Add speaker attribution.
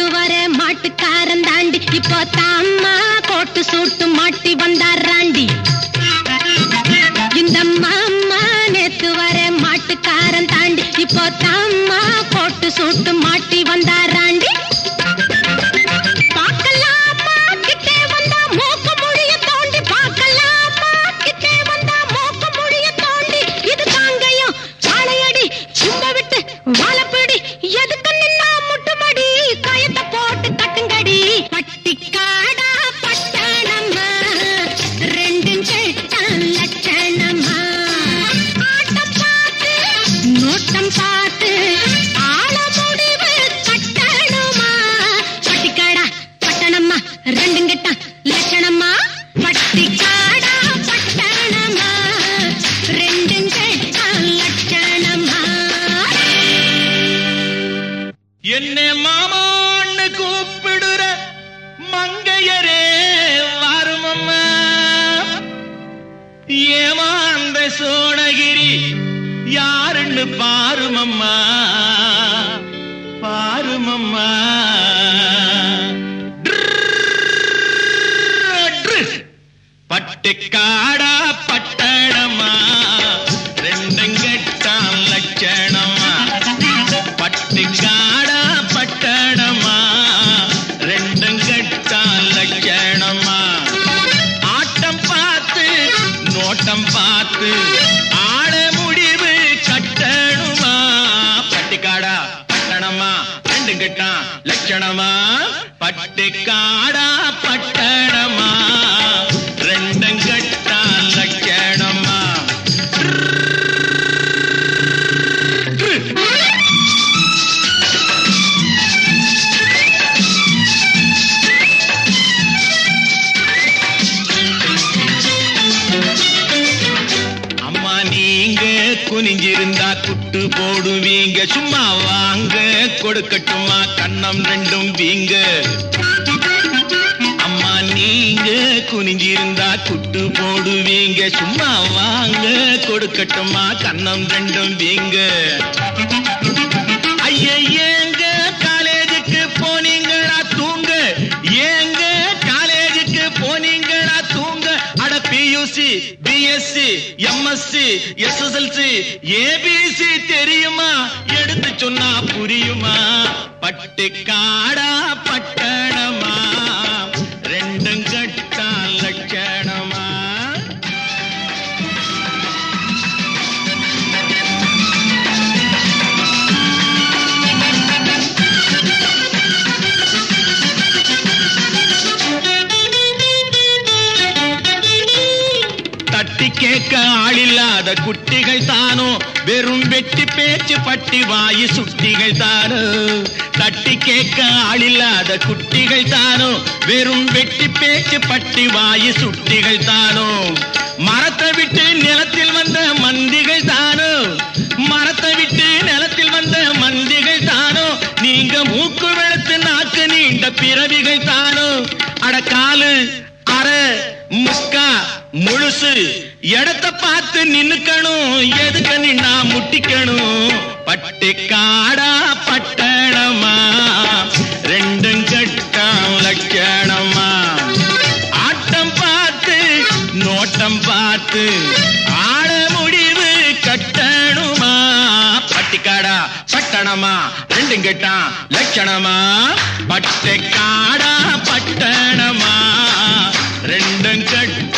Speaker 1: நேத்து வர மாட்டுக்காரன் தாண்டி இப்போ தாம்மா கோட்டு சூட்டு மாட்டி வந்தாராண்டி. இந்த மாமா நேத்து வர மாட்டுக்காரன் தாண்டி இப்போ தாம்மா கோட்டு சூட்டு மாட்டி வந்தாராண்டி.
Speaker 2: என்னை மாமான்னு கூப்பிடுற மங்கையரே வாருமம்மா. ஏமாந்த சோழகிரி யாருன்னு பாருமம்மா பாருமம்மா. பட்டுக்காடா பட்டணமா ரெண்டும் கெட்டான் லட்சணமா. பட்டுக்காடா பட்டணமா ரெண்டும் கெட்டான் லட்சணமா. ஆட்டம் பார்த்து நோட்டம் பார்த்து ஆட முடிவு கட்டணுமா. பட்டுக்காடா பட்டணமா ரெண்டும் கெட்டான் லட்சணமா. பட்டுக்காடா பட்டணமா ரெண்டும் கெட்டான் லட்சணமா. அம்மா நீங்க குனிஞ்சிருந்தா குட்டு போடுவீங்க. சும்மா வாங்க கொடுக்கட்டுமா கண்ணம் ரெண்டும் வீங்க. அம்மா நீங்க குனிஞ்சிருந்தா குட்டு போடுவீங்க. சும்மா வாங்க கொடுக்கட்டுமா கண்ணம் ரெண்டும் வீங்க. ஐயா ஏங்க காலேஜுக்கு போனீங்களா தூங்க. ஏங்க காலேஜுக்கு போனீங்களா தூங்க. அட PUC BSc MSc SSLC ABC தெரியுமா எடுத்து சொன்னா புரியுமா. பட்டுக்காடா பட்டணமா ரெண்டும் கெட்டான் லட்சணமா. தட்டி கேட்க ஆளில்லாத குட்டிகள் தானோ வெறும் வெட்டி பேச்சு பட்டி வாயு சுட்டிகள் தானோ. தட்டி கேட்க ஆளில்லாத குட்டிகள் தானோ வெறும் வெட்டி பேச்சு பட்டி வாயு சுட்டிகள் தானோ. மரத்தை விட்டு நிலத்தில் வந்த மந்திகள் தானோ. மரத்தை விட்டு நிலத்தில் வந்த மந்திகள் தானோ. நீங்க மூக்கு வெளுத்து நாக்கு நீண்ட பிறவிகள் தானோ. அடக்காலு அரை முக்கா முழுசு இடத்தை பார்த்து நின்னுக்கணும். எதுக்கு நின்னா முட்டிக்கணும். பட்டுக்காடா பட்டணமா ரெண்டும் கெட்டான் லட்சணமா. ஆட்டம் பார்த்து நோட்டம் பார்த்து ஆட முடிவு கட்டணுமா. பட்டுக்காடா பட்டணமா ரெண்டும் கெட்டான் லட்சணமா. பட்டுக்காடா பட்டணமா ரெண்டும் கெட்ட